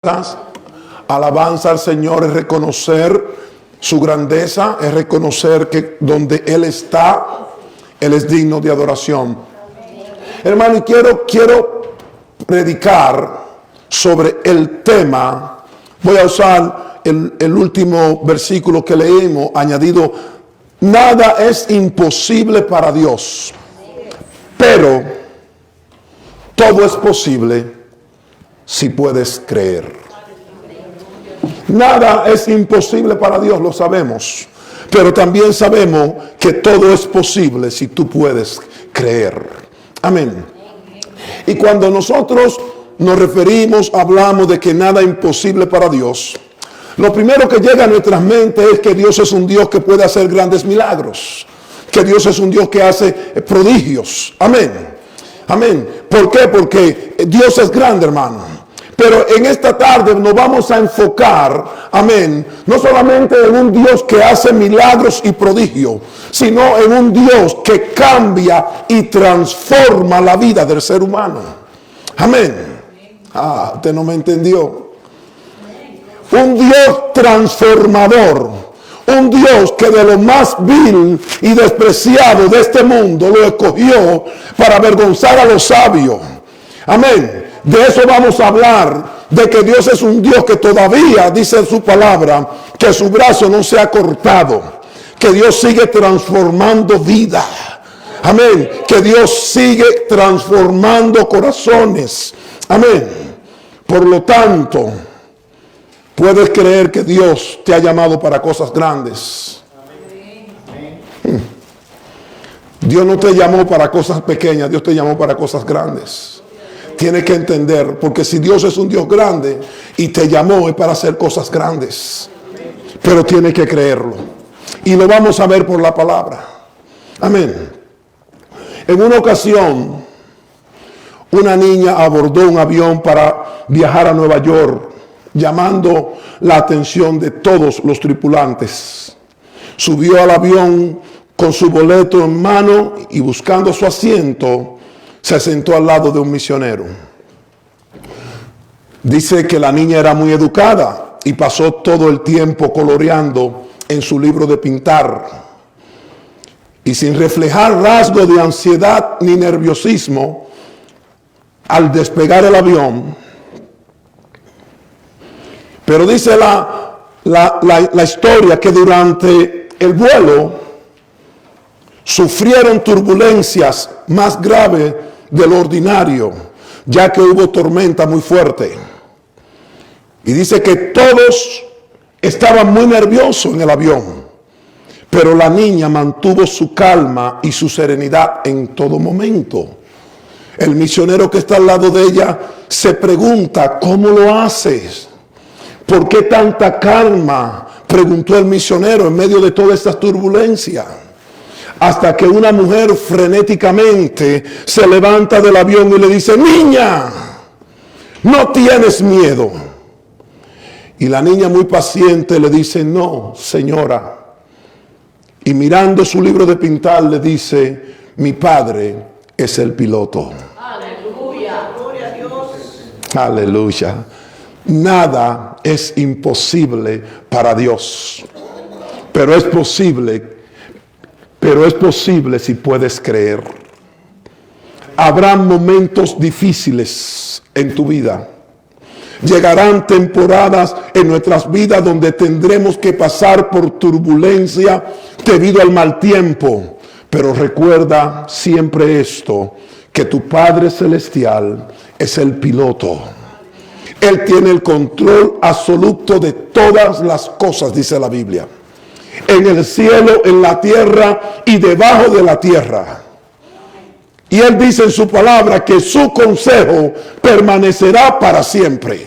Alabanza al Señor es reconocer su grandeza, es reconocer que donde Él está, Él es digno de adoración. Hermano, y quiero predicar sobre el tema. Voy a usar el último versículo que leímos, añadido: nada es imposible para Dios, pero todo es posible si puedes creer. Nada es imposible para Dios, lo sabemos, pero también sabemos que todo es posible si tú puedes creer. Amén. Y cuando nosotros nos referimos, hablamos de que nada es imposible para Dios, lo primero que llega a nuestras mentes es que Dios es un Dios que puede hacer grandes milagros, que Dios es un Dios que hace prodigios. Amén. Amén. ¿Por qué? Porque Dios es grande, hermano. Pero en esta tarde nos vamos a enfocar, amén, no solamente en un Dios que hace milagros y prodigios, sino en un Dios que cambia y transforma la vida del ser humano. Amén. Usted no me entendió. Un Dios transformador. Un Dios que de lo más vil y despreciado de este mundo lo escogió para avergonzar a los sabios. Amén. De eso vamos a hablar, de que Dios es un Dios que todavía, dice en su palabra, que su brazo no se ha cortado, que Dios sigue transformando vida. Amén. Que Dios sigue transformando corazones. Amén. Por lo tanto, puedes creer que Dios te ha llamado para cosas grandes. Dios no te llamó para cosas pequeñas, Dios te llamó para cosas grandes. Tienes que entender, porque si Dios es un Dios grande y te llamó es para hacer cosas grandes, pero tienes que creerlo. Y lo vamos a ver por la palabra. Amén. En una ocasión, una niña abordó un avión para viajar a Nueva York, llamando la atención de todos los tripulantes. Subió al avión con su boleto en mano y buscando su asiento, se sentó al lado de un misionero. Dice que la niña era muy educada y pasó todo el tiempo coloreando en su libro de pintar. Y sin reflejar rasgos de ansiedad ni nerviosismo, al despegar el avión. Pero dice la historia que durante el vuelo sufrieron turbulencias más graves de lo ordinario, ya que hubo tormenta muy fuerte. Y dice que todos estaban muy nerviosos en el avión, pero la niña mantuvo su calma y su serenidad en todo momento. El misionero que está al lado de ella se pregunta: ¿cómo lo haces? ¿Por qué tanta calma?, preguntó el misionero en medio de toda esta turbulencia. Hasta que una mujer frenéticamente se levanta del avión y le dice: niña, ¿no tienes miedo? Y la niña, muy paciente, le dice: no, señora. Y mirando su libro de pintar le dice: mi padre es el piloto. Aleluya, gloria a Dios. Aleluya. Nada es imposible para Dios, pero es posible si puedes creer. Habrán momentos difíciles en tu vida. Llegarán temporadas en nuestras vidas donde tendremos que pasar por turbulencia debido al mal tiempo. Pero recuerda siempre esto, que tu Padre Celestial es el piloto. Él tiene el control absoluto de todas las cosas, dice la Biblia. En el cielo, en la tierra y debajo de la tierra. Y Él dice en su palabra que su consejo permanecerá para siempre.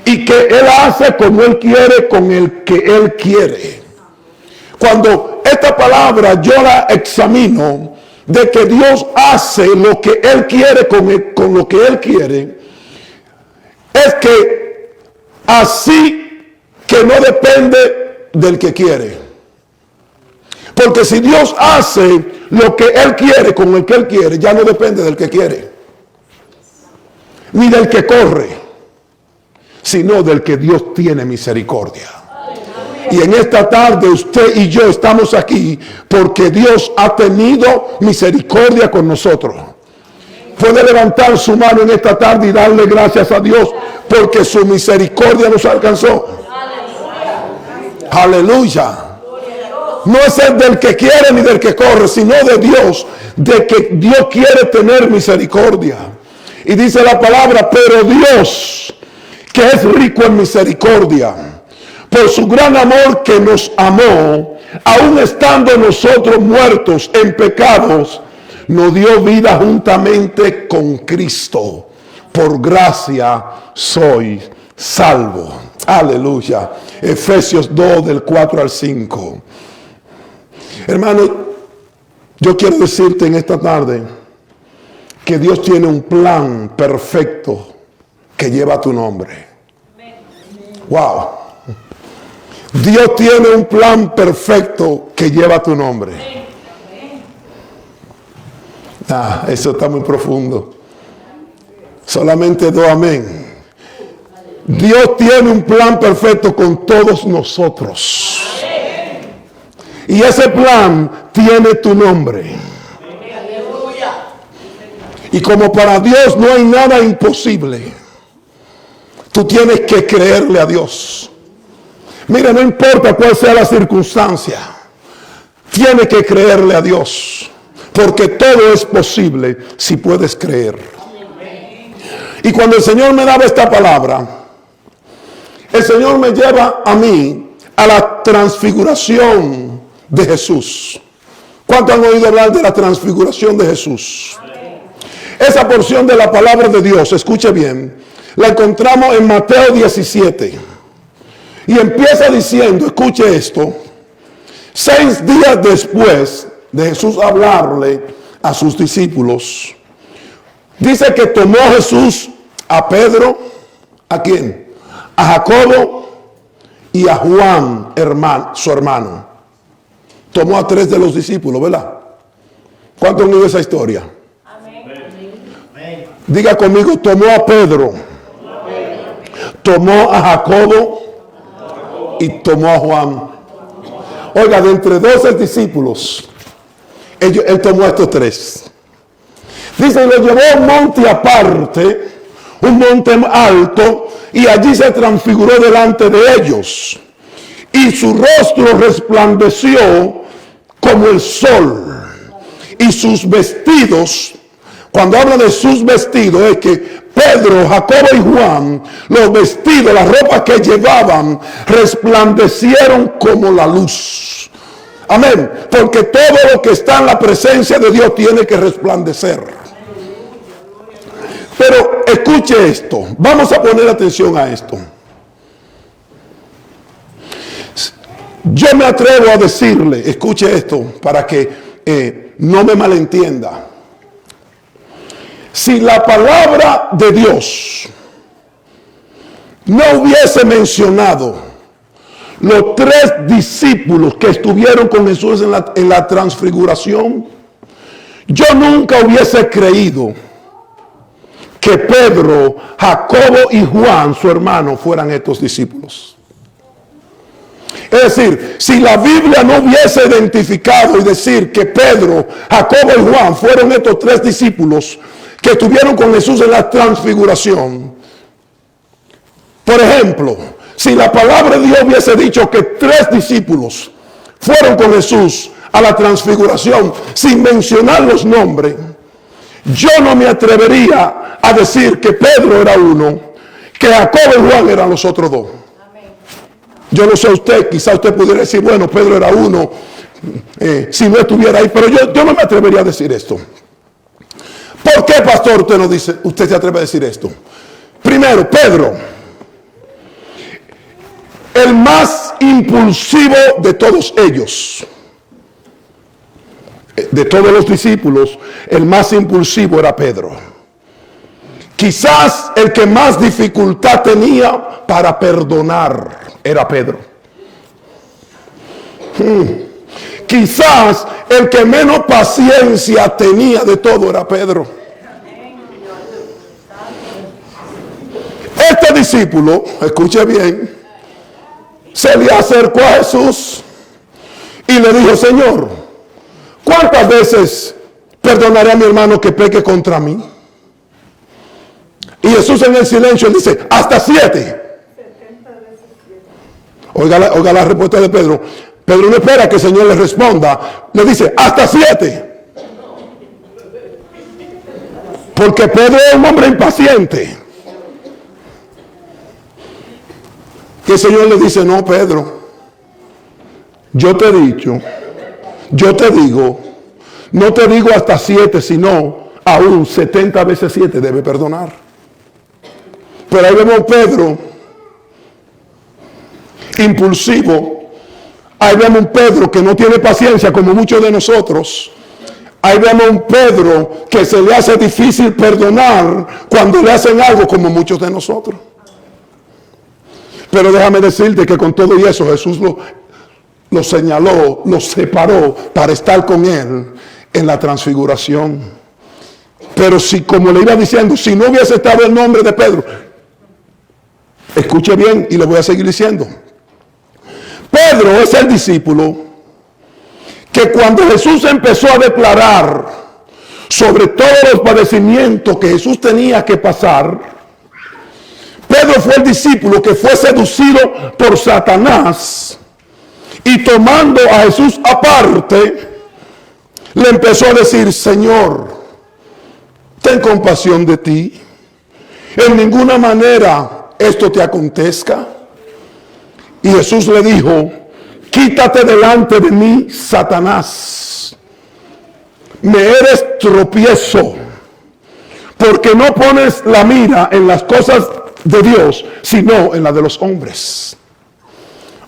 Y que Él hace como Él quiere, con el que Él quiere. Cuando esta palabra yo la examino, de que Dios hace lo que Él quiere con lo que Él quiere, es que así que no depende del que quiere. Porque si Dios hace lo que Él quiere con el que Él quiere, ya no depende del que quiere, ni del que corre, sino del que Dios tiene misericordia. Y en esta tarde usted y yo estamos aquí porque Dios ha tenido misericordia con nosotros. Puede levantar su mano en esta tarde y darle gracias a Dios porque su misericordia nos alcanzó. Aleluya. No es el del que quiere ni del que corre, sino de Dios, de que Dios quiere tener misericordia. Y dice la palabra, pero Dios, que es rico en misericordia, por su gran amor que nos amó, aun estando nosotros muertos en pecados, nos dio vida juntamente con Cristo. Por gracia soy salvo. Aleluya. Efesios 2 del 4 al 5. Hermano, yo quiero decirte en esta tarde que Dios tiene un plan perfecto que lleva tu nombre. Wow. Dios tiene un plan perfecto que lleva tu nombre. Eso está muy profundo. Solamente do amén. Dios tiene un plan perfecto con todos nosotros. Y ese plan tiene tu nombre. Y como para Dios no hay nada imposible, tú tienes que creerle a Dios. Mira, no importa cuál sea la circunstancia, tienes que creerle a Dios. Porque todo es posible si puedes creer. Y cuando el Señor me daba esta palabra, el Señor me lleva a mí a la transfiguración de Jesús. ¿Cuántos han oído hablar de la transfiguración de Jesús? Esa porción de la palabra de Dios, escuche bien, la encontramos en Mateo 17. Y empieza diciendo, escuche esto, 6 días después de Jesús hablarle a sus discípulos, dice que tomó Jesús a Pedro, ¿a quién? A Jacobo y a Juan, su hermano. Tomó a 3 de los discípulos, ¿verdad? ¿Cuántos han oído esa historia? Amén. Diga conmigo, tomó a Pedro, tomó a Jacobo y tomó a Juan. Oiga, de entre 12 discípulos, él tomó a estos 3. Dice, lo llevó a un monte aparte, un monte alto, y allí se transfiguró delante de ellos. Y su rostro resplandeció como el sol. Y sus vestidos, cuando habla de sus vestidos, es que Pedro, Jacobo y Juan, los vestidos, las ropas que llevaban, resplandecieron como la luz. Amén. Porque todo lo que está en la presencia de Dios tiene que resplandecer. Pero escuche esto. Vamos a poner atención a esto. Yo me atrevo a decirle, escuche esto para que no me malentienda. Si la palabra de Dios no hubiese mencionado los 3 discípulos que estuvieron con Jesús en la transfiguración, yo nunca hubiese creído que Pedro, Jacobo y Juan, su hermano, fueran estos discípulos. Es decir, si la Biblia no hubiese identificado y decir que Pedro, Jacobo y Juan fueron estos 3 discípulos que estuvieron con Jesús en la transfiguración. Por ejemplo, si la palabra de Dios hubiese dicho que 3 discípulos fueron con Jesús a la transfiguración sin mencionar los nombres, yo no me atrevería a decir que Pedro era uno, que Jacobo y Juan eran los otros 2. Yo no sé usted, quizá usted pudiera decir, bueno, Pedro era uno, si no estuviera ahí, pero yo no me atrevería a decir esto. ¿Por qué, pastor, usted se atreve a decir esto? Primero, Pedro, el más impulsivo de todos ellos, de todos los discípulos, el más impulsivo era Pedro. Quizás el que más dificultad tenía para perdonar era Pedro. Quizás el que menos paciencia tenía de todo era Pedro. Este discípulo, escuche bien, se le acercó a Jesús y le dijo: Señor, ¿cuántas veces perdonaré a mi hermano que peque contra mí? Y Jesús en el silencio dice: hasta 7. Oiga la respuesta de Pedro. Pedro no espera que el Señor le responda. Le dice: hasta 7. Porque Pedro es un hombre impaciente. Y el Señor le dice: no, Pedro, yo te he dicho, yo te digo, no te digo hasta 7, sino aún 70 veces 7 debe perdonar. Pero ahí vemos a Pedro impulsivo. Ahí vemos un Pedro que no tiene paciencia como muchos de nosotros. Ahí vemos un Pedro que se le hace difícil perdonar cuando le hacen algo como muchos de nosotros. Pero déjame decirte que con todo y eso Jesús lo señaló, lo separó para estar con él en la transfiguración. Pero si, como le iba diciendo, si no hubiese estado el nombre de Pedro, escuche bien y le voy a seguir diciendo. Pedro es el discípulo que cuando Jesús empezó a declarar sobre todos los padecimientos que Jesús tenía que pasar, Pedro fue el discípulo que fue seducido por Satanás y tomando a Jesús aparte, le empezó a decir: Señor, ten compasión de ti. En ninguna manera esto te acontezca. Y Jesús le dijo: quítate delante de mí, Satanás. Me eres tropiezo, porque no pones la mira en las cosas de Dios, sino en la de los hombres.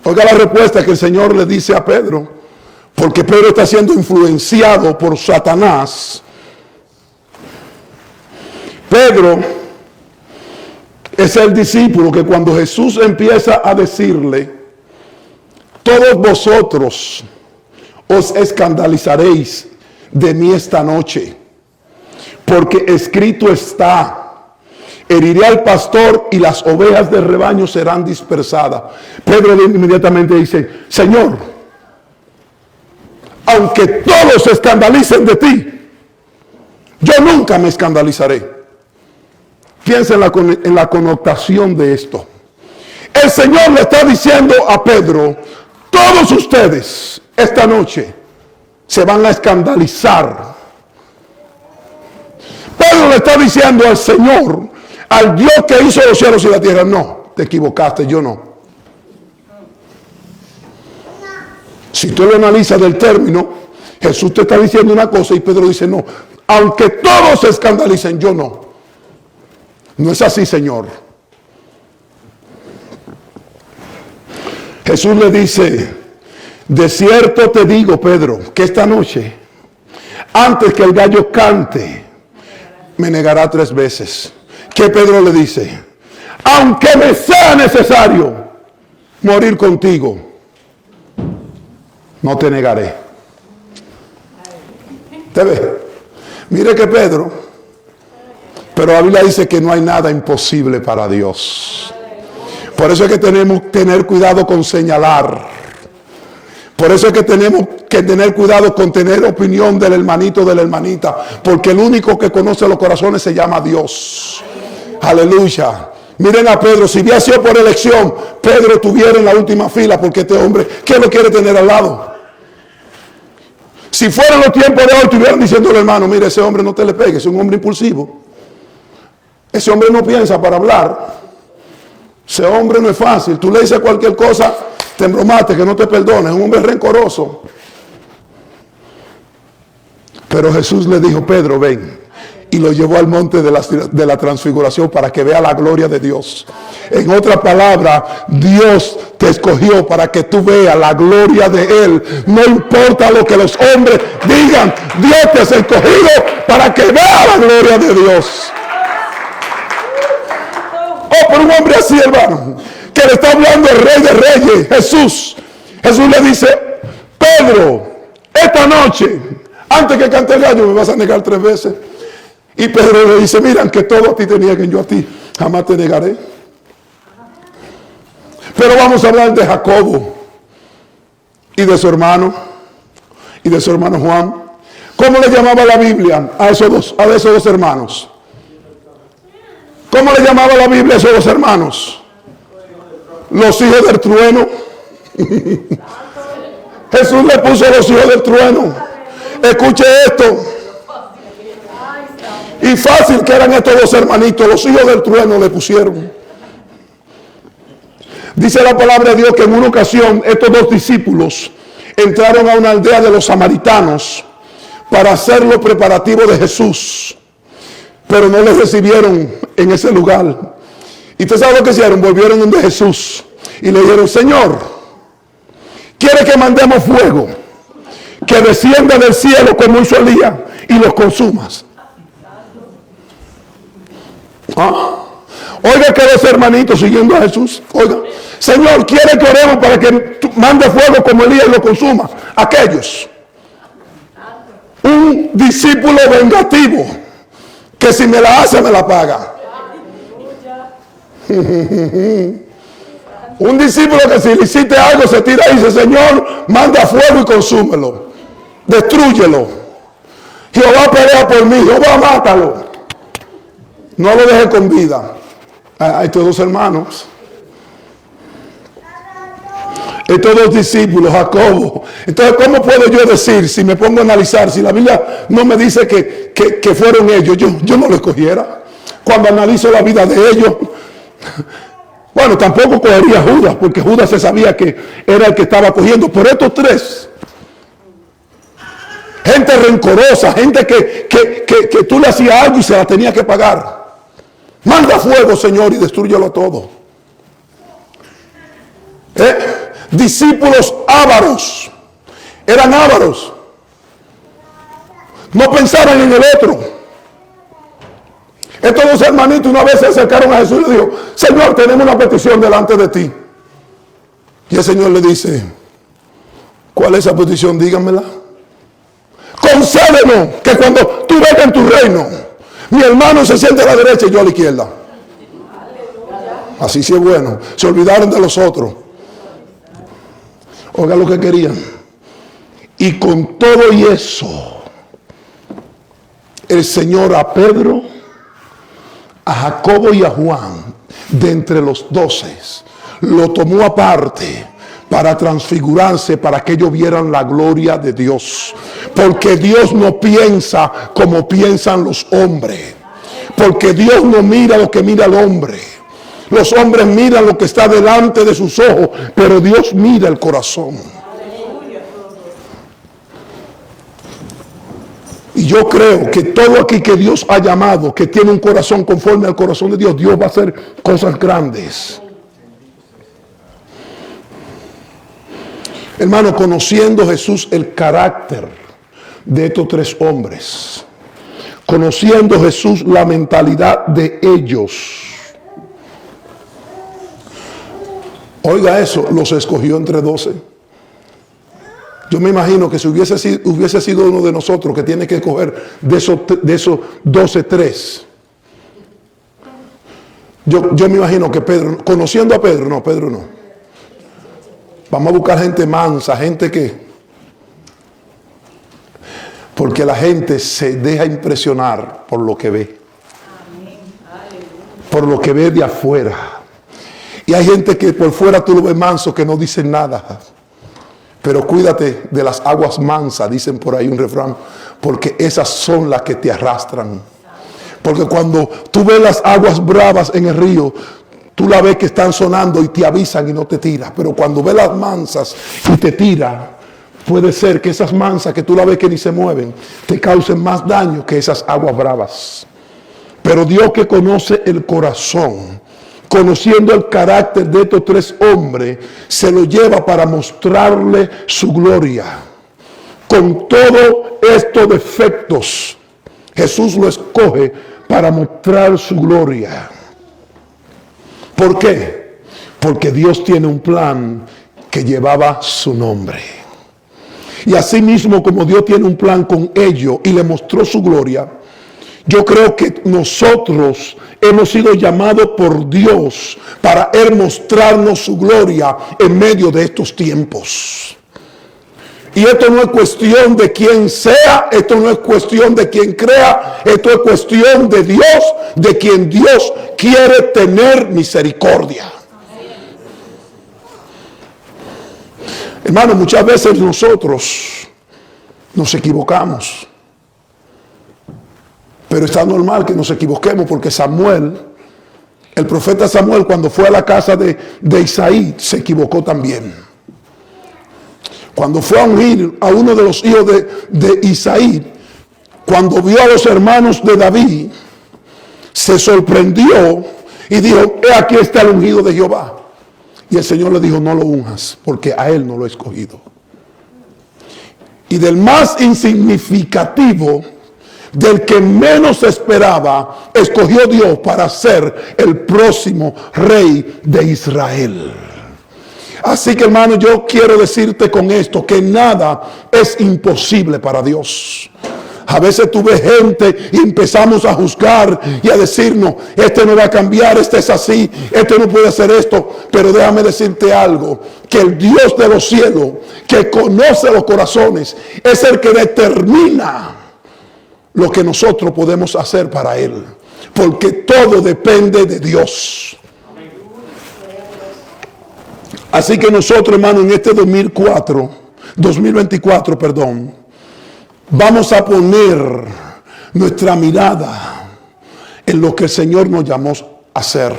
Oiga la respuesta que el Señor le dice a Pedro, porque Pedro está siendo influenciado por Satanás. Pedro es el discípulo que cuando Jesús empieza a decirle: todos vosotros os escandalizaréis de mí esta noche, porque escrito está: heriré al pastor y las ovejas del rebaño serán dispersadas. Pedro inmediatamente dice: Señor, aunque todos se escandalicen de ti, yo nunca me escandalizaré. Piensa en la connotación de esto. El Señor le está diciendo a Pedro: todos ustedes esta noche se van a escandalizar. Pedro le está diciendo al Señor, al Dios que hizo los cielos y la tierra: no, te equivocaste, yo no. Si tú lo analizas del término, Jesús te está diciendo una cosa y Pedro dice: no, aunque todos se escandalicen, yo no. No es así, Señor. Jesús le dice: de cierto te digo, Pedro, que esta noche, antes que el gallo cante, me negará 3 veces. ¿Qué Pedro le dice? Aunque me sea necesario morir contigo, no te negaré. ¿Te ve? Mire que Pedro, pero la Biblia dice que no hay nada imposible para Dios. Por eso es que tenemos que tener cuidado con señalar. Por eso es que tenemos que tener cuidado con tener opinión del hermanito o de la hermanita. Porque el único que conoce los corazones se llama Dios. Aleluya. Miren a Pedro, si hubiera sido por elección, Pedro estuviera en la última fila, porque este hombre, ¿quién lo quiere tener al lado? Si fueran los tiempos de hoy, estuvieran diciéndole: hermano, mire, ese hombre no te le pegue, es un hombre impulsivo. Ese hombre no piensa para hablar. Ese hombre no es fácil. Tú le dices cualquier cosa, te embromaste, que no te perdona. Es un hombre rencoroso. Pero Jesús le dijo: Pedro, ven. Y lo llevó al monte de la transfiguración para que vea la gloria de Dios. En otra palabra, Dios te escogió para que tú veas la gloria de Él. No importa lo que los hombres digan, Dios te ha escogido para que vea la gloria de Dios. Oh, por un hombre así, hermano, que le está hablando el Rey de Reyes, Jesús. Jesús le dice: Pedro, esta noche, antes que cante el gallo, me vas a negar 3 veces. Y Pedro le dice: mira, que todo a ti te nieguen, yo a ti jamás te negaré. Pero vamos a hablar de Jacobo y de su hermano Juan. ¿Cómo le llamaba la Biblia a esos dos hermanos? ¿Cómo le llamaba la Biblia a esos dos hermanos? Los hijos del trueno. Jesús le puso los hijos del trueno. Escuche esto. Y fácil que eran estos dos hermanitos, los hijos del trueno le pusieron. Dice la palabra de Dios que en una ocasión estos dos discípulos entraron a una aldea de los samaritanos para hacer los preparativos de Jesús, pero no les recibieron en ese lugar. Y usted sabe lo que hicieron, volvieron donde Jesús y le dijeron: Señor, ¿quiere que mandemos fuego que descienda del cielo como hizo Elías y los consumas? Oiga, que dos hermanitos siguiendo a Jesús. Oiga, Señor, ¿quiere que oremos para que mande fuego como Elías y lo consuma? Aquellos. Un discípulo vengativo que si me la hace me la paga. Un discípulo que si le hiciste algo se tira y dice: Señor, manda fuego y consúmelo, destrúyelo. Jehová pelea por mí, Jehová mátalo, no lo deje con vida. A estos dos hermanos, estos dos discípulos, Jacobo. Entonces, ¿cómo puedo yo decir, si me pongo a analizar, si la Biblia no me dice que fueron ellos, yo no lo escogiera? Cuando analizo la vida de ellos, bueno, tampoco cogería a Judas, porque Judas se sabía que era el que estaba cogiendo. Por estos tres, gente rencorosa, gente que tú le hacías algo y se la tenía que pagar. Manda fuego, Señor, y destrúyelo todo. Discípulos ávaros. Eran ávaros. No pensaban en el otro. Estos dos hermanitos una vez se acercaron a Jesús y le dijo: Señor, tenemos una petición delante de ti. Y el Señor le dice: ¿cuál es esa petición? Díganmela. Concédenos que cuando tú vengas en tu reino, mi hermano se siente a la derecha y yo a la izquierda. Así sí es bueno. Se olvidaron de los otros. Oiga lo que querían. Y con todo y eso, el Señor a Pedro, a Jacobo y a Juan, de entre los 12, lo tomó aparte para transfigurarse, para que ellos vieran la gloria de Dios. Porque Dios no piensa como piensan los hombres. Porque Dios no mira lo que mira el hombre. Los hombres miran lo que está delante de sus ojos, pero Dios mira el corazón. Y yo creo que todo aquí que Dios ha llamado, que tiene un corazón conforme al corazón de Dios, Dios va a hacer cosas grandes. Hermano, conociendo Jesús el carácter de estos tres hombres, conociendo Jesús la mentalidad de ellos, oiga eso, los escogió entre 12. Yo me imagino que si hubiese sido uno de nosotros que tiene que escoger de esos 12, 3. Yo me imagino que Pedro, conociendo a Pedro no. Vamos a buscar gente mansa, gente que... Porque la gente se deja impresionar por lo que ve. Por lo que ve de afuera. Y hay gente que por fuera tú lo ves manso, que no dicen nada. Pero cuídate de las aguas mansas, dicen por ahí un refrán, porque esas son las que te arrastran. Porque cuando tú ves las aguas bravas en el río, tú la ves que están sonando y te avisan y no te tiras. Pero cuando ves las mansas y te tira, puede ser que esas mansas que tú la ves que ni se mueven, te causen más daño que esas aguas bravas. Pero Dios, que conoce el corazón, conociendo el carácter de estos tres hombres, se lo lleva para mostrarle su gloria. Con todos estos defectos, Jesús lo escoge para mostrar su gloria. ¿Por qué? Porque Dios tiene un plan que llevaba su nombre. Y así mismo, como Dios tiene un plan con ellos y le mostró su gloria, yo creo que nosotros hemos sido llamados por Dios para Él mostrarnos su gloria en medio de estos tiempos. Y esto no es cuestión de quien sea, esto no es cuestión de quien crea, esto es cuestión de Dios, de quien Dios quiere tener misericordia. Hermano, muchas veces nosotros nos equivocamos. Pero está normal que nos equivoquemos, porque Samuel, el profeta Samuel, cuando fue a la casa de Isaí, se equivocó también. Cuando fue a ungir a uno de los hijos de Isaí, cuando vio a los hermanos de David, se sorprendió y dijo: he aquí está el ungido de Jehová. Y el Señor le dijo: no lo unjas, porque a él no lo he escogido. Y del más insignificativo, del que menos esperaba, escogió Dios para ser el próximo rey de Israel. Así que, hermano, yo quiero decirte con esto que nada es imposible para Dios. A veces tú ves gente y empezamos a juzgar y a decirnos: este no va a cambiar, este es así, este no puede hacer esto. Pero déjame decirte algo, que el Dios de los cielos, que conoce los corazones, es el que determina lo que nosotros podemos hacer para Él, porque todo depende de Dios. Así que nosotros, hermano, en este 2024, vamos a poner nuestra mirada en lo que el Señor nos llamó a hacer.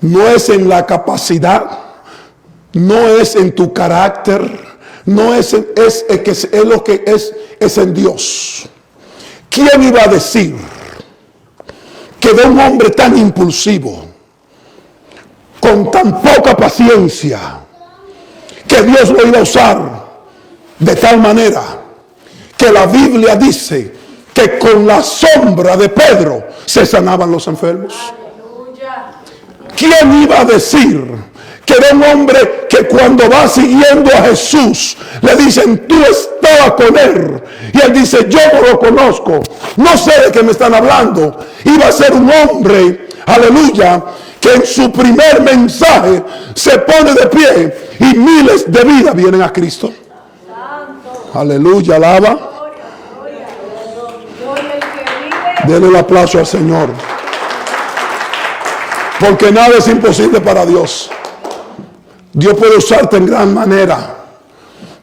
No es en la capacidad, no es en tu carácter, no es lo que es en Dios. ¿Quién iba a decir que de un hombre tan impulsivo, con tan poca paciencia, que Dios lo iba a usar de tal manera que la Biblia dice que con la sombra de Pedro se sanaban los enfermos? ¿Quién iba a decir que era un hombre que cuando va siguiendo a Jesús le dicen: tú estabas con él? Y él dice: yo no lo conozco, no sé de qué me están hablando. Iba a ser un hombre, aleluya, que en su primer mensaje se pone de pie y miles de vidas vienen a Cristo. Aleluya, alaba. Denle el aplauso al Señor. Porque nada es imposible para Dios. Dios puede usarte en gran manera.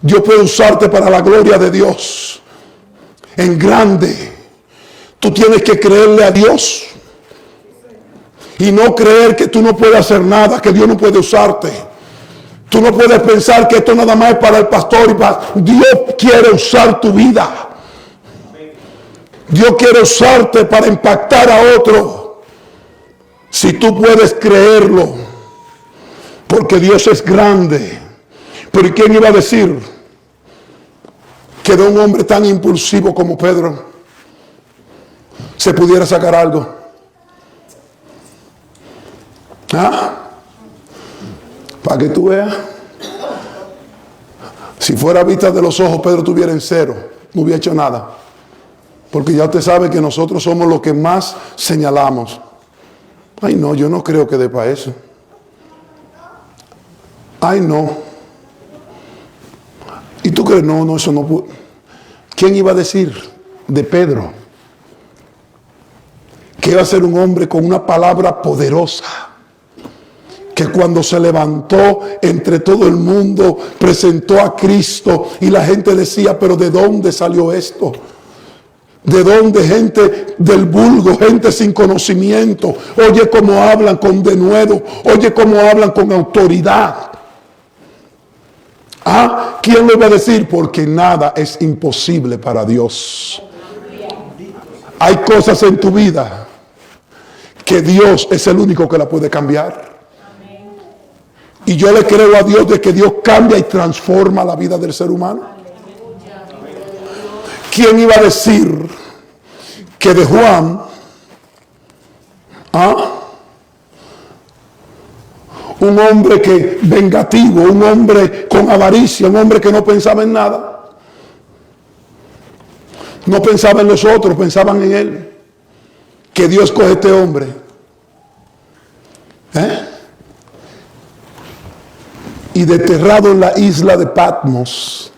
Dios puede usarte para la gloria de Dios. En grande. Tú tienes que creerle a Dios. Y no creer que tú no puedes hacer nada, que Dios no puede usarte. Tú no puedes pensar que esto nada más es para el pastor. Dios quiere usar tu vida. Dios quiere usarte para impactar a otro. Si tú puedes creerlo. Porque Dios es grande. Pero ¿quién iba a decir que de un hombre tan impulsivo como Pedro se pudiera sacar algo? Para que tú veas. Si fuera vista de los ojos, Pedro estuviera en cero, no hubiera hecho nada. Porque ya usted sabe que nosotros somos los que más señalamos. Ay, no, yo no creo que dé para eso. Ay, no. ¿Y tú crees? No, eso no puede. ¿Quién iba a decir de Pedro que iba a ser un hombre con una palabra poderosa? Que cuando se levantó entre todo el mundo, presentó a Cristo y la gente decía: pero ¿de dónde salió esto? ¿De dónde? Gente del vulgo, gente sin conocimiento. Oye cómo hablan con denuedo, oye cómo hablan con autoridad. ¿Quién lo iba a decir? Porque nada es imposible para Dios. Hay cosas en tu vida que Dios es el único que la puede cambiar. Y yo le creo a Dios de que Dios cambia y transforma la vida del ser humano. ¿Quién iba a decir que de Juan, un hombre que vengativo, un hombre con avaricia, un hombre que no pensaba en nada, no pensaba en los otros, pensaban en él? que Dios coge a este hombre, y desterrado en la isla de Patmos,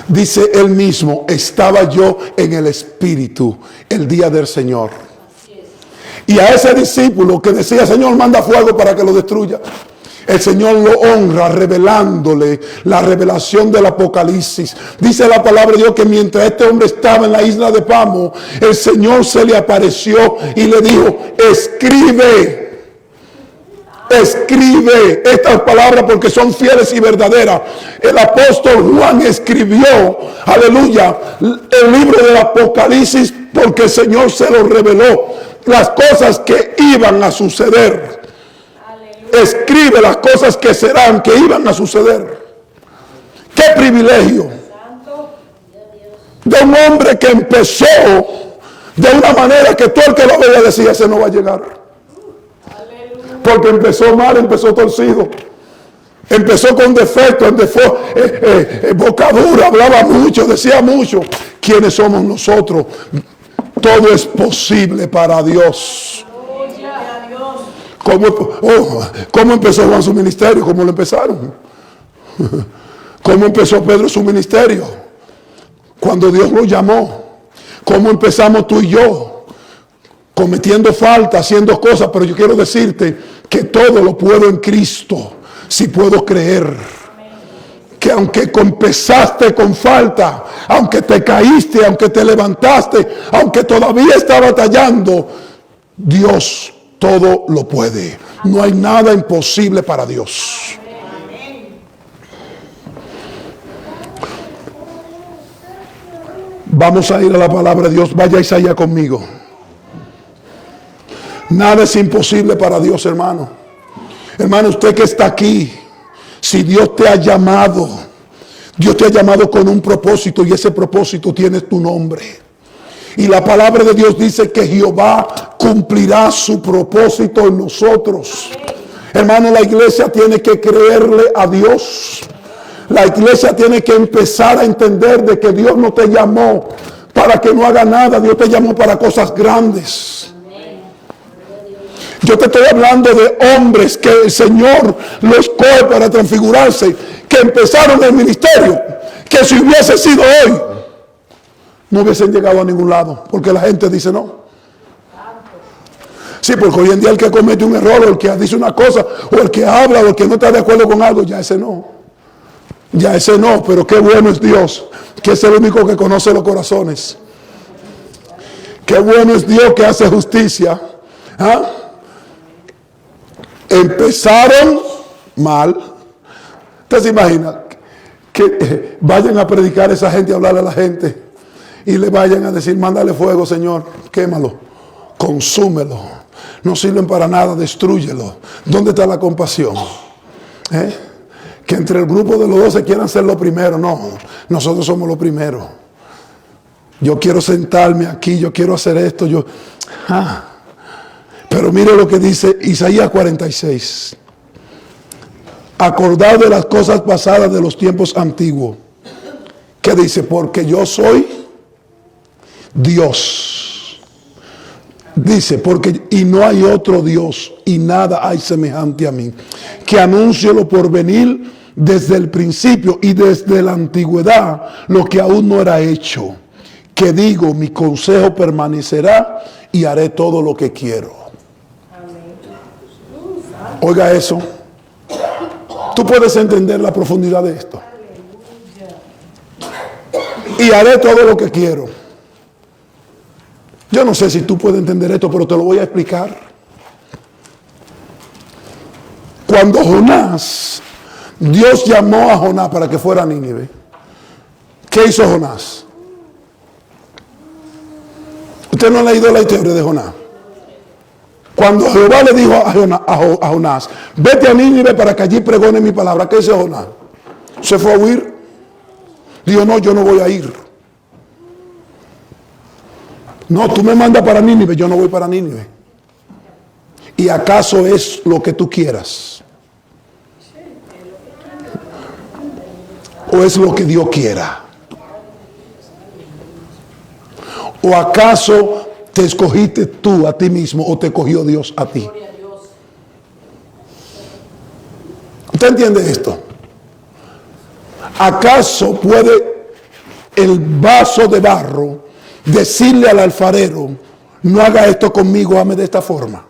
dice él mismo, estaba yo en el Espíritu el día del Señor. Y a ese discípulo que decía, Señor, manda fuego para que lo destruya, el Señor lo honra revelándole la revelación del Apocalipsis. Dice la palabra de Dios que mientras este hombre estaba en la isla de Patmos, el Señor se le apareció y le dijo, escribe estas palabras porque son fieles y verdaderas. El apóstol Juan escribió, aleluya, el libro del Apocalipsis porque el Señor se lo reveló, las cosas que iban a suceder. Escribe las cosas que serán, que iban a suceder. Qué privilegio de un hombre que empezó de una manera que todo el que lo veía decía, ese no va a llegar. Porque empezó mal, empezó torcido, empezó con defectos, boca dura, hablaba mucho, decía mucho. ¿Quiénes somos nosotros? Todo es posible para Dios. ¿Cómo empezó Juan su ministerio? ¿Cómo lo empezaron? ¿Cómo empezó Pedro su ministerio? Cuando Dios lo llamó. ¿Cómo empezamos tú y yo? Cometiendo falta, haciendo cosas, pero yo quiero decirte que todo lo puedo en Cristo, si puedo creer. Que aunque empezaste con falta, aunque te caíste, aunque te levantaste, aunque todavía está batallando, Dios todo lo puede. No hay nada imposible para Dios. Vamos a ir a la palabra de Dios. Vaya Isaías conmigo. Nada es imposible para Dios, hermano. Hermano, usted que está aquí, si Dios te ha llamado, Dios te ha llamado con un propósito y ese propósito tiene tu nombre. Y la palabra de Dios dice que Jehová cumplirá su propósito en nosotros. Hermano, la iglesia tiene que creerle a Dios. La iglesia tiene que empezar a entender de que Dios no te llamó para que no haga nada. Dios te llamó para cosas grandes. Yo te estoy hablando de hombres que el Señor los coge para transfigurarse, que empezaron el ministerio, que si hubiese sido hoy, no hubiesen llegado a ningún lado, porque la gente dice no. Sí, porque hoy en día el que comete un error, o el que dice una cosa, o el que habla, o el que no está de acuerdo con algo, ya ese no. Ya ese no, pero qué bueno es Dios, que es el único que conoce los corazones. Qué bueno es Dios que hace justicia. ¿Ah? Empezaron mal. ¿Usted se imagina que vayan a predicar a esa gente, a hablarle a la gente y le vayan a decir, mándale fuego, Señor, quémalo, consúmelo, no sirven para nada, destrúyelo? ¿Dónde está la compasión? Que entre el grupo de los 12 quieran ser los primeros. No, nosotros somos los primeros. Yo quiero sentarme aquí, yo quiero hacer esto, Pero mire lo que dice Isaías 46. Acordad de las cosas pasadas de los tiempos antiguos. ¿Qué dice? Porque yo soy Dios. Dice, porque y no hay otro Dios y nada hay semejante a mí. Que anuncio lo por venir desde el principio y desde la antigüedad lo que aún no era hecho. Que digo, mi consejo permanecerá y haré todo lo que quiero. Oiga eso. Tú puedes entender la profundidad de esto. Y haré todo lo que quiero. Yo no sé si tú puedes entender esto, pero te lo voy a explicar. Cuando Jonás, Dios llamó a Jonás para que fuera a Nínive, ¿qué hizo Jonás? ¿Usted no ha leído la historia de Jonás? Cuando Jehová le dijo a Jonás, vete a Nínive para que allí pregone mi palabra, ¿qué hizo Jonás? ¿Se fue a huir? Dijo, no, yo no voy a ir. No, tú me mandas para Nínive, yo no voy para Nínive. ¿Y acaso es lo que tú quieras? ¿O es lo que Dios quiera? ¿O acaso te escogiste tú a ti mismo o te escogió Dios a ti? ¿Usted entiende esto? ¿Acaso puede el vaso de barro decirle al alfarero, no haga esto conmigo, hazme de esta forma?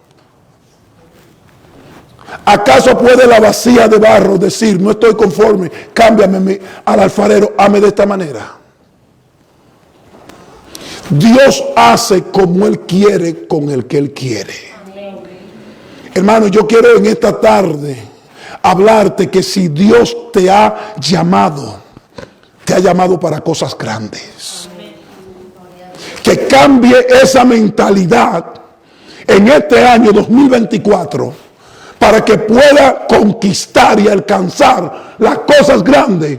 ¿Acaso puede la vasija de barro decir, no estoy conforme, cámbiame al alfarero, hazme de esta manera? Dios hace como Él quiere con el que Él quiere. Hermano, yo quiero en esta tarde hablarte que si Dios te ha llamado para cosas grandes. Que cambie esa mentalidad en este año 2024 para que pueda conquistar y alcanzar las cosas grandes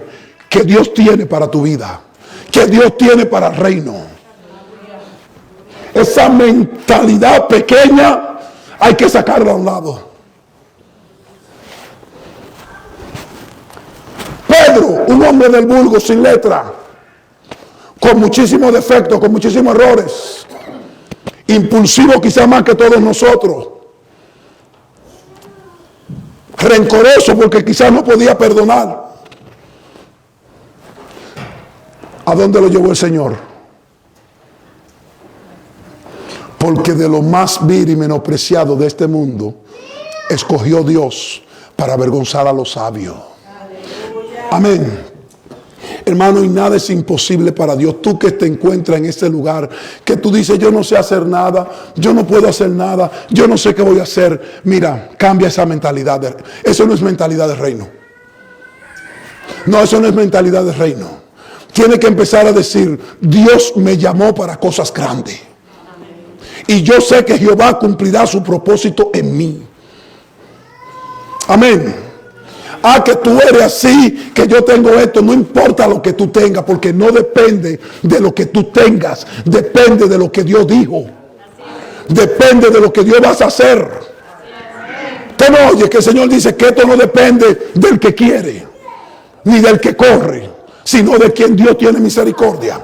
que Dios tiene para tu vida, que Dios tiene para el reino. Esa mentalidad pequeña hay que sacarla a un lado. Pedro, un hombre del vulgo, sin letra, con muchísimos defectos, con muchísimos errores, impulsivo quizá más que todos nosotros, rencoroso porque quizás no podía perdonar. ¿A dónde lo llevó el Señor? Porque de lo más vil y menospreciado de este mundo escogió Dios para avergonzar a los sabios. Amén. Hermano, y nada es imposible para Dios. Tú que te encuentras en este lugar, que tú dices, yo no sé hacer nada, yo no puedo hacer nada, yo no sé qué voy a hacer. Mira, cambia esa mentalidad. Eso no es mentalidad de reino. No, eso no es mentalidad de reino. Tiene que empezar a decir, Dios me llamó para cosas grandes. Y yo sé que Jehová cumplirá su propósito en mí. Amén. Que tú eres así, que yo tengo esto, no importa lo que tú tengas, porque no depende de lo que tú tengas, depende de lo que Dios dijo, depende de lo que Dios vas a hacer. Usted no oye que el Señor dice que esto no depende del que quiere, ni del que corre, sino de quien Dios tiene misericordia.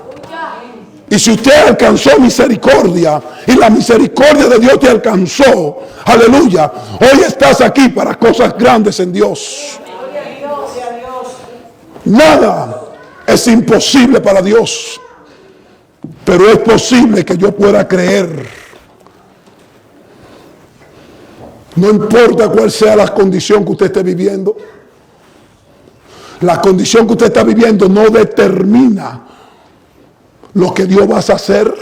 Y si usted alcanzó misericordia y la misericordia de Dios te alcanzó, aleluya, hoy estás aquí para cosas grandes en Dios. Nada es imposible para Dios, pero es posible que yo pueda creer. No importa cuál sea la condición que usted esté viviendo, la condición que usted está viviendo no determina lo que Dios va a hacer.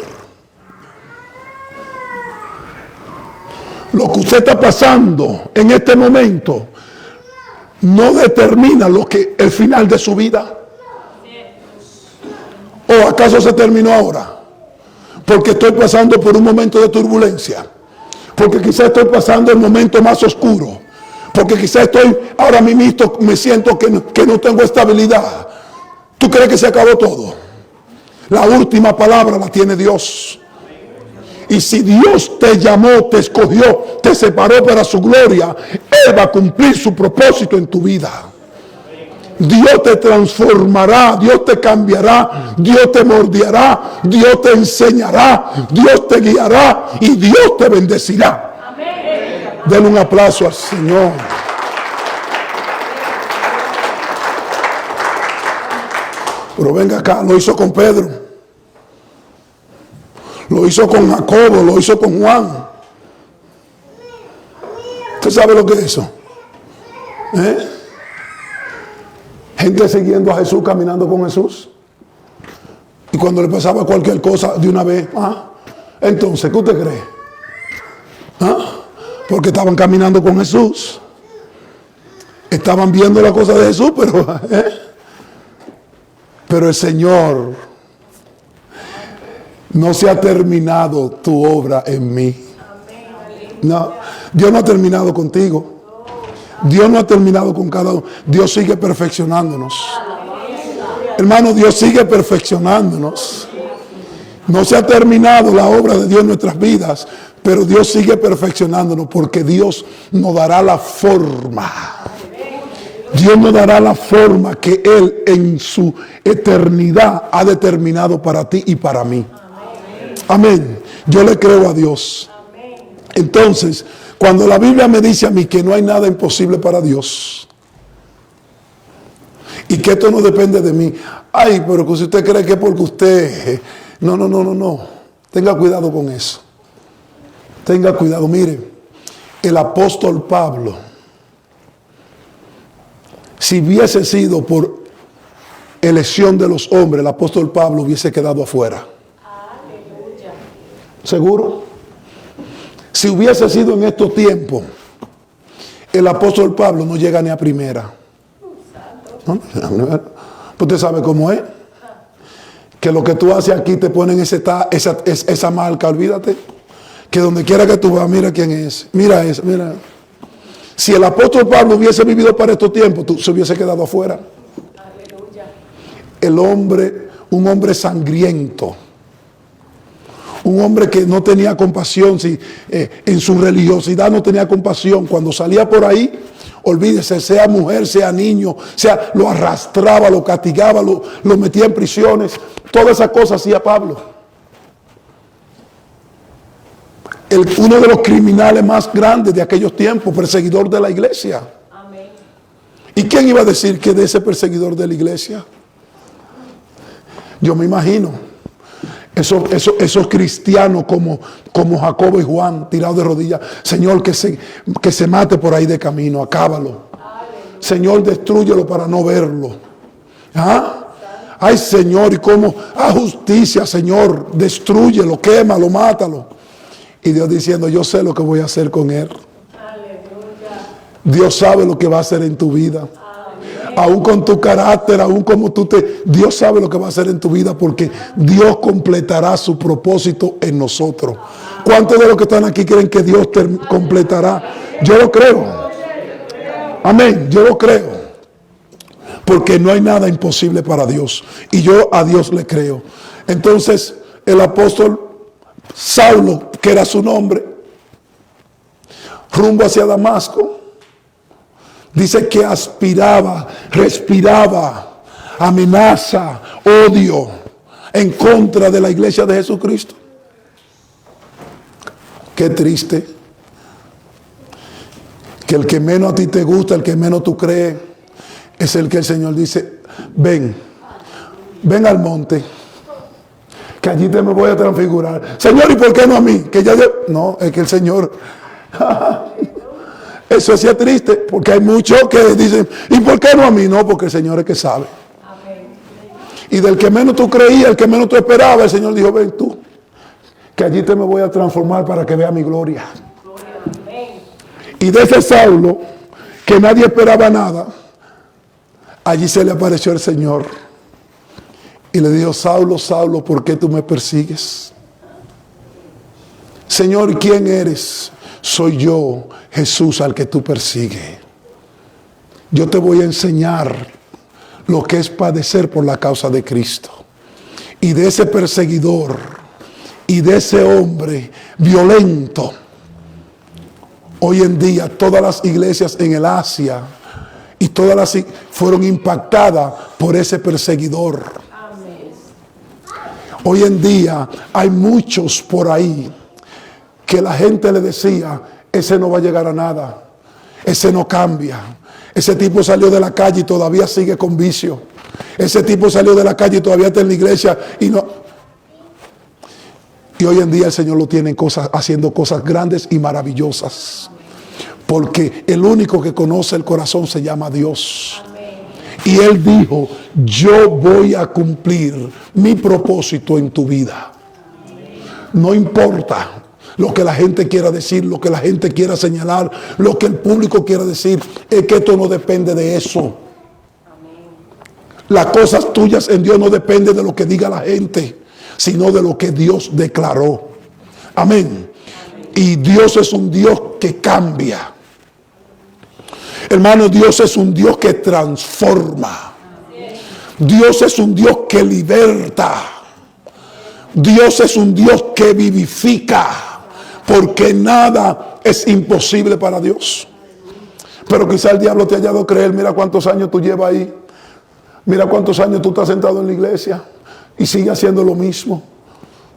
Lo que usted está pasando en este momento no determina el final de su vida. ¿O acaso se terminó ahora? Porque estoy pasando por un momento de turbulencia. Porque quizás estoy pasando el momento más oscuro. Porque quizás ahora mismo me siento que no tengo estabilidad. ¿Tú crees que se acabó todo? La última palabra la tiene Dios. Y si Dios te llamó, te escogió, te separó para su gloria, Él va a cumplir su propósito en tu vida. Dios te transformará, Dios te cambiará, Dios te moldeará, Dios te enseñará, Dios te guiará y Dios te bendecirá. Denle un aplauso al Señor. Pero venga acá, lo hizo con Pedro. Lo hizo con Jacobo, lo hizo con Juan. ¿Usted sabe lo que es eso? Gente siguiendo a Jesús, caminando con Jesús. Y cuando le pasaba cualquier cosa, de una vez, entonces, ¿qué usted cree? Porque estaban caminando con Jesús. Estaban viendo la cosa de Jesús, pero el Señor, no se ha terminado tu obra en mí. No, Dios no ha terminado contigo. Dios no ha terminado con cada uno. Dios sigue perfeccionándonos. Hermano, Dios sigue perfeccionándonos. No se ha terminado la obra de Dios en nuestras vidas, pero Dios sigue perfeccionándonos porque Dios nos dará la forma. Dios nos dará la forma que Él en su eternidad ha determinado para ti y para mí. Amén. Yo le creo a Dios. Entonces, cuando la Biblia me dice a mí que no hay nada imposible para Dios y que esto no depende de mí, ay, pero que si usted cree que es porque usted, no. Tenga cuidado con eso. Tenga cuidado. Mire, el apóstol Pablo, si hubiese sido por elección de los hombres, el apóstol Pablo hubiese quedado afuera. Aleluya. ¿Seguro? Si hubiese sido en estos tiempos, el apóstol Pablo no llega ni a primera. ¿No? Usted sabe cómo es. Que lo que tú haces aquí te ponen esa marca, olvídate. Que donde quiera que tú vas, mira quién es. Mira eso, mira. Si el apóstol Pablo hubiese vivido para estos tiempos, se hubiese quedado afuera. Aleluya. El hombre, un hombre sangriento. Un hombre que no tenía compasión, en su religiosidad no tenía compasión. Cuando salía por ahí, olvídese, sea mujer, sea niño, lo arrastraba, lo castigaba, lo metía en prisiones. Todas esas cosas hacía Pablo. Uno de los criminales más grandes de aquellos tiempos, perseguidor de la iglesia. Amén. ¿Y quién iba a decir que de ese perseguidor de la iglesia? Yo me imagino. Esos cristianos como Jacobo y Juan, tirados de rodillas. Señor, que se mate por ahí de camino, acábalo. Aleluya. Señor, destrúyelo para no verlo. ¿Ah? Ay, Señor, y cómo, justicia, Señor, destrúyelo, quémalo, mátalo. Y Dios diciendo, yo sé lo que voy a hacer con él. Aleluya. Dios sabe lo que va a hacer en tu vida. Aún con tu carácter, aún como Dios sabe lo que va a hacer en tu vida, porque Dios completará su propósito en nosotros. ¿Cuántos de los que están aquí creen que Dios completará? Yo lo creo. Amén, yo lo creo. Porque no hay nada imposible para Dios. Y yo a Dios le creo. Entonces, el apóstol Saulo, que era su nombre, rumbo hacia Damasco, dice que aspiraba, respiraba amenaza, odio en contra de la iglesia de Jesucristo. Qué triste que el que menos a ti te gusta, el que menos tú crees, es el que el Señor dice, ven al monte, que allí te me voy a transfigurar. Señor, ¿y por qué no a mí? No, es que el Señor... Eso sí es triste, porque hay muchos que dicen, ¿y por qué no a mí? No, porque el Señor es que sabe. Amén. Y del que menos tú creías, el que menos tú esperabas, el Señor dijo, ven tú, que allí te me voy a transformar para que vea mi gloria. Amén. Y de ese Saulo, que nadie esperaba nada, allí se le apareció el Señor. Y le dijo, Saulo, Saulo, ¿por qué tú me persigues? Señor, ¿quién eres? Soy yo, Jesús, al que tú persigues. Yo te voy a enseñar lo que es padecer por la causa de Cristo. Y de ese perseguidor y de ese hombre violento, hoy en día todas las iglesias en el Asia y todas las fueron impactadas por ese perseguidor. Amén. Hoy en día hay muchos por ahí que la gente le decía, ese no va a llegar a nada, ese no cambia, ese tipo salió de la calle y todavía sigue con vicio, ese tipo salió de la calle y todavía está en la iglesia y no. Y hoy en día el Señor lo tiene haciendo cosas grandes y maravillosas, porque el único que conoce el corazón se llama Dios. Y Él dijo, yo voy a cumplir mi propósito en tu vida. No importa lo que la gente quiera decir, lo que la gente quiera señalar, lo que el público quiera decir, es que esto no depende de eso. Amén. Las cosas tuyas en Dios no dependen de lo que diga la gente, sino de lo que Dios declaró. Amén. Y Dios es un Dios que cambia. Hermano, Dios es un Dios que transforma. Dios es un Dios que liberta. Dios es un Dios que vivifica. Porque nada es imposible para Dios. Pero quizá el diablo te haya dado a creer, mira cuántos años tú llevas ahí. Mira cuántos años tú estás sentado en la iglesia y sigue haciendo lo mismo.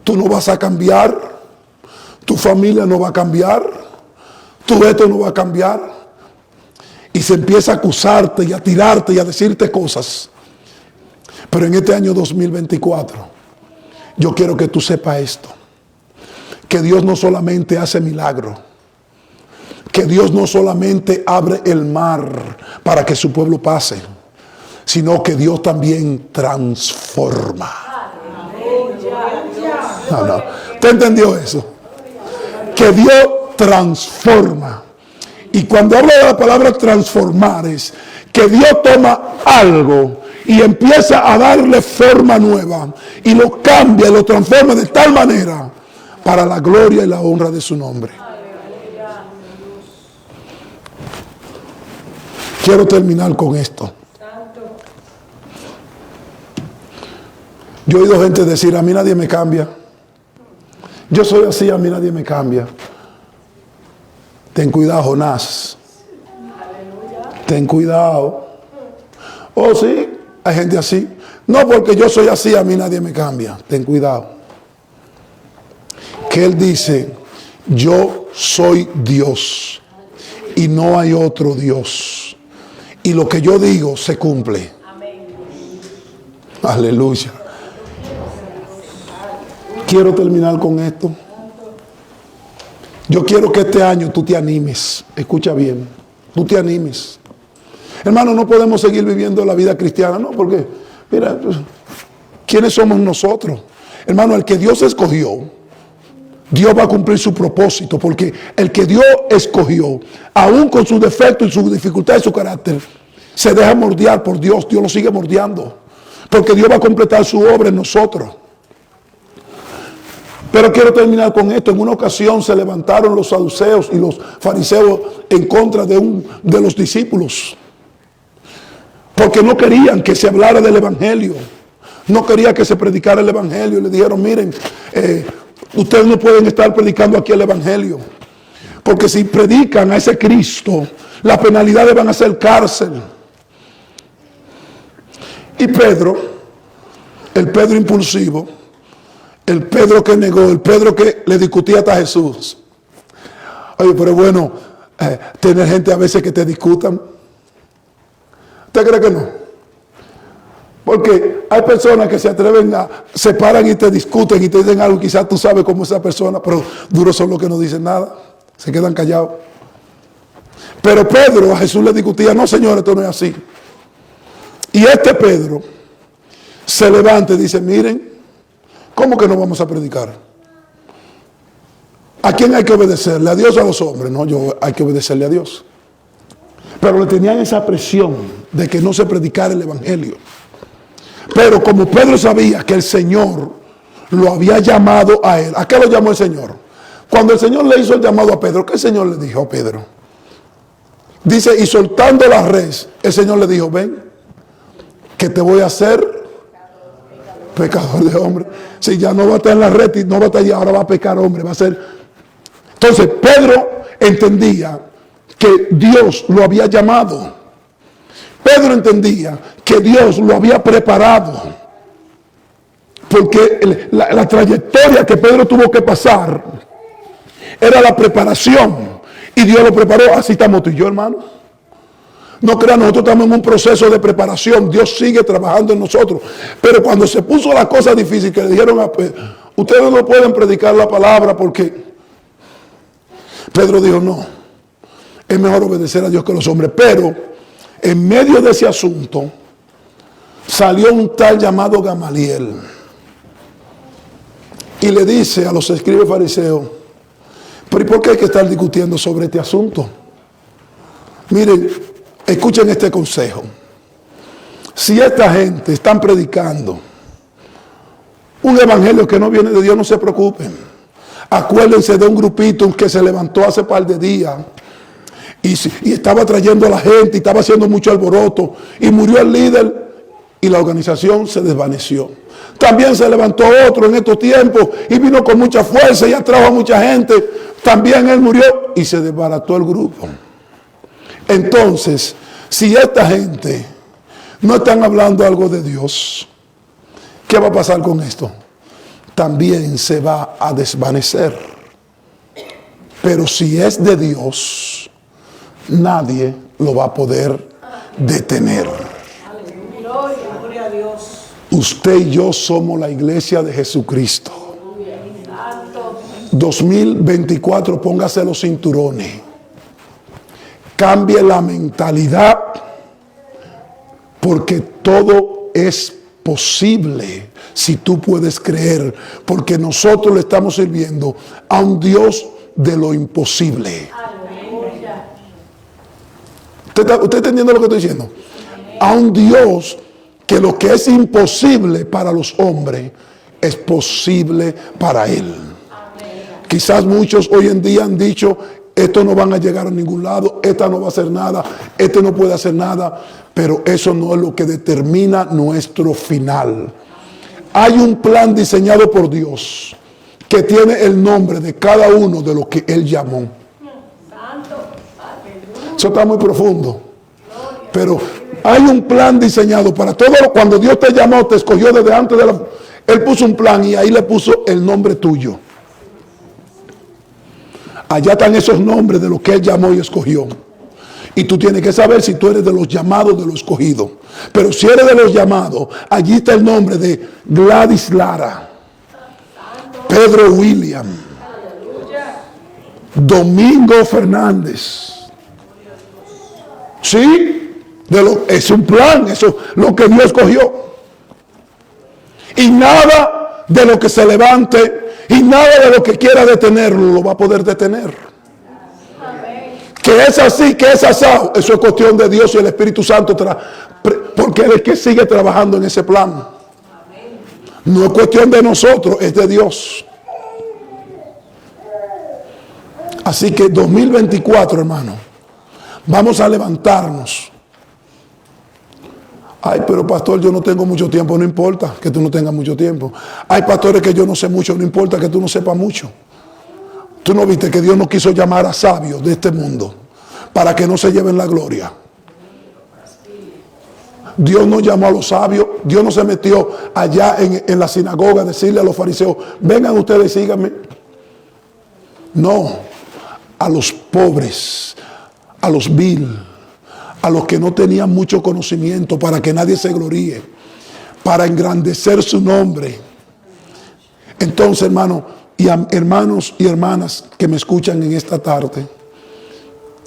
tú no vas a cambiar, tu familia no va a cambiar, tu esto no va a cambiar. Y se empieza a acusarte y a tirarte y a decirte cosas. Pero en este año 2024, yo quiero que tú sepas esto. Que Dios no solamente hace milagros. Que Dios no solamente abre el mar para que su pueblo pase, sino que Dios también transforma. No. ¿Usted entendió eso? Que Dios transforma. Y cuando hablo de la palabra transformar, es que Dios toma algo y empieza a darle forma nueva y lo cambia, lo transforma de tal manera para la gloria y la honra de su nombre. Quiero terminar con esto. Yo he oído gente decir, a mí nadie me cambia. Yo soy así, a mí nadie me cambia. Ten cuidado, Jonás. Ten cuidado. Oh, sí, hay gente así. No, porque yo soy así, a mí nadie me cambia. Ten cuidado. Que él dice, yo soy Dios y no hay otro Dios. Y lo que yo digo se cumple. Aleluya. Quiero terminar con esto. Yo quiero que este año tú te animes. Escucha bien. Tú te animes. Hermano, no podemos seguir viviendo la vida cristiana. No, porque, mira, ¿quiénes somos nosotros? Hermano, el que Dios escogió, Dios va a cumplir su propósito. Porque el que Dios escogió, aún con sus defectos y sus dificultades y su carácter, se deja moldear por Dios. Dios lo sigue moldeando. Porque Dios va a completar su obra en nosotros. Pero quiero terminar con esto. En una ocasión se levantaron los saduceos y los fariseos en contra de los discípulos. Porque no querían que se hablara del evangelio. No querían que se predicara el evangelio. Le dijeron, miren, ustedes no pueden estar predicando aquí el evangelio. Porque si predican a ese Cristo, las penalidades van a ser cárcel. Y Pedro, el Pedro impulsivo, el Pedro que negó, el Pedro que le discutía hasta a Jesús. Oye, pero es bueno tener gente a veces que te discutan. ¿Usted cree que no? Porque hay personas que se atreven se paran y te discuten y te dicen algo, quizás tú sabes cómo es esa persona, pero duros son los que no dicen nada, se quedan callados. Pero Pedro a Jesús le discutía, no señor, esto no es así. Y este Pedro se levanta y dice, miren, ¿cómo que no vamos a predicar? ¿A quién hay que obedecerle? ¿A Dios o a los hombres? No, hay que obedecerle a Dios. Pero le tenían esa presión de que no se predicara el evangelio. Pero como Pedro sabía que el Señor lo había llamado a él. ¿A qué lo llamó el Señor? Cuando el Señor le hizo el llamado a Pedro, ¿qué el Señor le dijo a Pedro? Dice, y soltando la red, el Señor le dijo, ven, que te voy a hacer pecador de hombre. Si ya no va a estar en la red y no va a estar allí, ahora va a pecar hombre, va a ser. Entonces Pedro entendía que Dios lo había llamado. Pedro entendía que Dios lo había preparado. Porque la trayectoria que Pedro tuvo que pasar era la preparación. Y Dios lo preparó. Así estamos tú y yo, hermano. No crean, nosotros estamos en un proceso de preparación. Dios sigue trabajando en nosotros. Pero cuando se puso la cosa difícil, que le dijeron a Pedro, ustedes no pueden predicar la palabra porque Pedro dijo, no, es mejor obedecer a Dios que a los hombres. Pero en medio de ese asunto salió un tal llamado Gamaliel y le dice a los escribas fariseos, pero ¿y por qué hay que estar discutiendo sobre este asunto? Miren, escuchen este consejo. Si esta gente están predicando un evangelio que no viene de Dios, no se preocupen. Acuérdense de un grupito que se levantó hace par de días y estaba trayendo a la gente y estaba haciendo mucho alboroto y murió el líder y la organización se desvaneció. También se levantó otro en estos tiempos y vino con mucha fuerza y atrajo a mucha gente. También él murió y se desbarató el grupo. Entonces, si esta gente no están hablando algo de Dios, ¿qué va a pasar con esto? también se va a desvanecer. Pero si es de Dios, nadie lo va a poder detener. Gloria a Dios. Usted y yo somos la iglesia de Jesucristo. 2024, póngase los cinturones. Cambie la mentalidad, porque todo es posible si tú puedes creer, porque nosotros le estamos sirviendo a un Dios de lo imposible. ¿Usted está entendiendo lo que estoy diciendo? A un Dios que lo que es imposible para los hombres es posible para Él. Quizás muchos hoy en día han dicho: estos no van a llegar a ningún lado, esta no va a hacer nada, este no puede hacer nada. Pero eso no es lo que determina nuestro final. Hay un plan diseñado por Dios que tiene el nombre de cada uno de los que Él llamó. Eso está muy profundo. Pero hay un plan diseñado para todo. Cuando Dios te llamó, te escogió desde antes de la... Él puso un plan y ahí le puso el nombre tuyo. Allá están esos nombres de los que Él llamó y escogió. Y tú tienes que saber si tú eres de los llamados, de los escogidos. Pero si eres de los llamados, allí está el nombre de Gladys Lara, Pedro William, Domingo Fernández. Sí, es un plan, eso es lo que Dios escogió. Y nada de lo que se levante y nada de lo que quiera detenerlo lo va a poder detener. Que es así, que es asado, eso es cuestión de Dios y el Espíritu Santo, porque Él es el que sigue trabajando en ese plan. No es cuestión de nosotros, es de Dios. Así que 2024, hermano, vamos a levantarnos. Ay, pero pastor, yo no tengo mucho tiempo. No importa que tú no tengas mucho tiempo. Hay pastores que yo no sé mucho. No importa que tú no sepas mucho. Tú no viste que Dios no quiso llamar a sabios de este mundo para que no se lleven la gloria. Dios no llamó a los sabios. Dios no se metió allá en la sinagoga a decirle a los fariseos: vengan ustedes, síganme. No, a los pobres, a los vil, a los que no tenían mucho conocimiento, para que nadie se gloríe, para engrandecer su nombre. Entonces, hermanos y hermanas que me escuchan en esta tarde,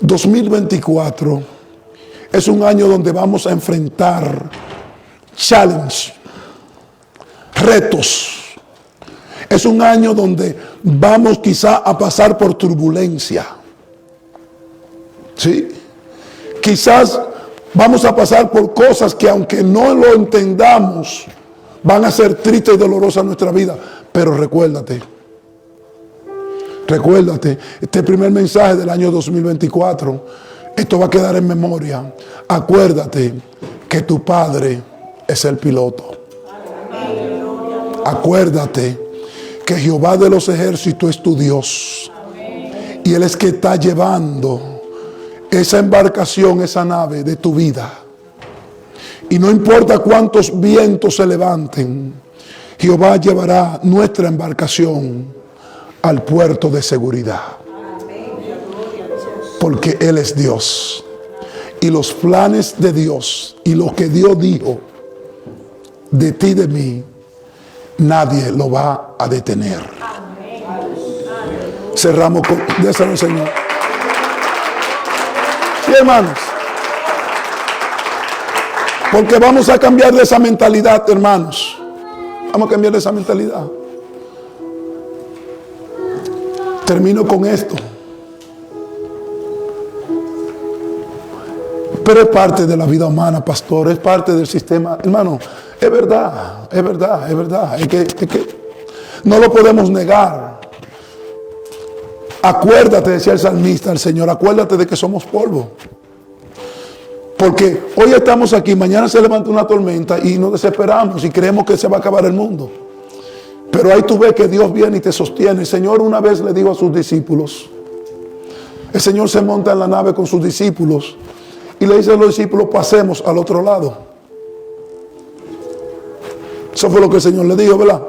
2024 es un año donde vamos a enfrentar challenge, retos. Es un año donde vamos quizá a pasar por turbulencia. ¿Sí? Quizás vamos a pasar por cosas que, aunque no lo entendamos, van a ser tristes y dolorosas en nuestra vida. Pero recuérdate, este primer mensaje del año 2024, esto va a quedar en memoria. Acuérdate que tu Padre es el piloto. Acuérdate que Jehová de los ejércitos es tu Dios. Y Él es que está llevando esa embarcación, esa nave de tu vida. Y no importa cuántos vientos se levanten, Jehová llevará nuestra embarcación al puerto de seguridad. Porque Él es Dios. Y los planes de Dios y lo que Dios dijo de ti y de mí, nadie lo va a detener. Cerramos con... Déselo, Señor. Sí, hermanos. Porque vamos a cambiar de esa mentalidad, hermanos. Vamos a cambiar de esa mentalidad. Termino con esto. Pero es parte de la vida humana, pastor. Es parte del sistema. Hermano, es verdad. Es que no lo podemos negar. Acuérdate, decía el salmista, el Señor, acuérdate de que somos polvo. Porque hoy estamos aquí, mañana se levanta una tormenta y nos desesperamos y creemos que se va a acabar el mundo. Pero ahí tú ves que Dios viene y te sostiene. El Señor una vez le dijo a sus discípulos, el Señor se monta en la nave con sus discípulos y le dice a los discípulos: pasemos al otro lado. Eso fue lo que el Señor le dijo, ¿verdad?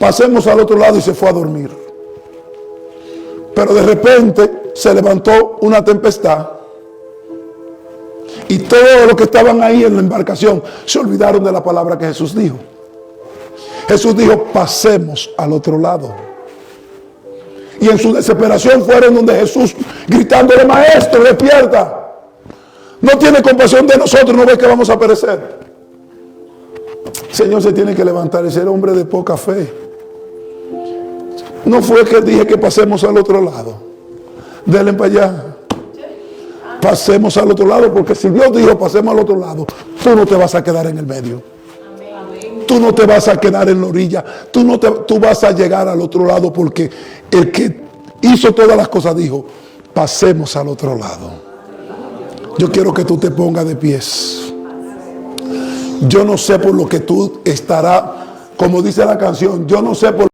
pasemos al otro lado, y se fue a dormir. Pero de repente se levantó una tempestad y todos los que estaban ahí en la embarcación se olvidaron de la palabra que Jesús dijo. Jesús dijo: pasemos al otro lado. Y en su desesperación fueron donde Jesús, gritándole: maestro, despierta. No tiene compasión de nosotros, no ve que vamos a perecer. El Señor se tiene que levantar y ser hombre de poca fe. No fue que dije que pasemos al otro lado. Denle para allá. Pasemos al otro lado, porque si Dios dijo pasemos al otro lado, tú no te vas a quedar en el medio. Tú no te vas a quedar en la orilla. Tú vas a llegar al otro lado, porque el que hizo todas las cosas dijo: pasemos al otro lado. Yo quiero que tú te pongas de pies. Yo no sé por lo que tú estarás, como dice la canción, yo no sé por